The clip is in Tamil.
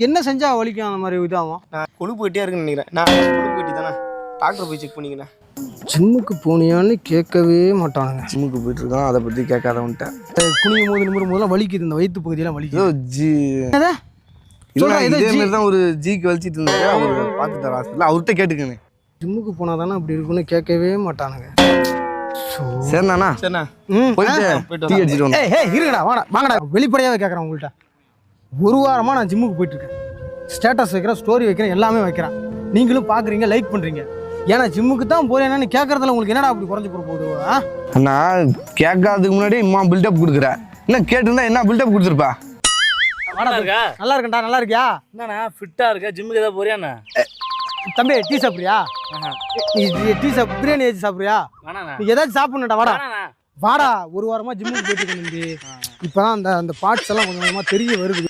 என்ன செஞ்சா வலிக்கும் அந்த மாதிரி இதாகும்? நான் கொழுப்பு கட்டியா இருக்குன்னு நினைக்கிறேன். நான் கொழுப்பு கட்டி தானே டாக்டர் போய் செக் பண்ணிக்கிறேன். ஜிம்முக்கு போனியான்னு கேட்கவே மாட்டானுங்க. ஜிம்முக்கு போயிட்டு இருக்கோம், அதை பற்றி கேட்காதவன்ட்டேன். குனியும் போது நிமிரும் போதெல்லாம் வலிக்குது, இந்த வயிற்று பகுதியெல்லாம் வலிக்குது. இல்லை இதே மாதிரி தான் ஒரு ஜிக்கு வலிச்சிட்டு இருந்தாரு. அவர் பார்த்துட்டார் ஹாஸ்பிட்டல், அவர்கிட்ட கேட்டுக்கணும். ஜிம்முக்கு போனால் தானே அப்படி இருக்குன்னு கேட்கவே மாட்டானுங்க. சரிண்ணா சரிண்ணா போயிட்டு டீ அடிச்சிட்டு வந்தோம். இருங்கடா வாங்கடா வெளிப்படையாகவே கேட்குறேன் உங்கள்கிட்ட. ஒரு வாரமாக நான் ஜிம்முக்கு போயிட்டுருக்கேன். ஸ்டேட்டஸ் வைக்கிறேன், ஸ்டோரி வைக்கிறேன், எல்லாமே வைக்கிறேன். நீங்களும் பார்க்குறீங்க, லைக் பண்ணுறீங்க. ஏன்னா ஜிம்முக்கு தான் போறேன்னு கேட்கறதுல உங்களுக்கு என்னடா அப்படி குறைஞ்சி போகுது? அண்ணா கேட்காததுக்கு முன்னாடி இம்மா பில்டப் கொடுக்குற, என்ன கேட்டுருந்தா என்ன பில்டப் கொடுத்துருப்பா? நல்லா இருக்கேன்டா. நல்லா இருக்கியா? என்னண்ணா ஃபிட்டா இருக்கா? ஜிம்முக்கு ஏதாவது போறியாண்ணா? தம்பி டீ சாப்பிட்றியா? டீ பிரியாணி ஏற்றி சாப்பிட்றியா? நீ ஏதாச்சும் சாப்பிடணும்டா. வாடா ஒரு வாரமா ஜிம்முக்கு போயிட்டு இருக்கேன். இப்போதான் அந்த பார்ட்ஸ் எல்லாம் கொஞ்சம் கொஞ்சமாக தெரிய வருது.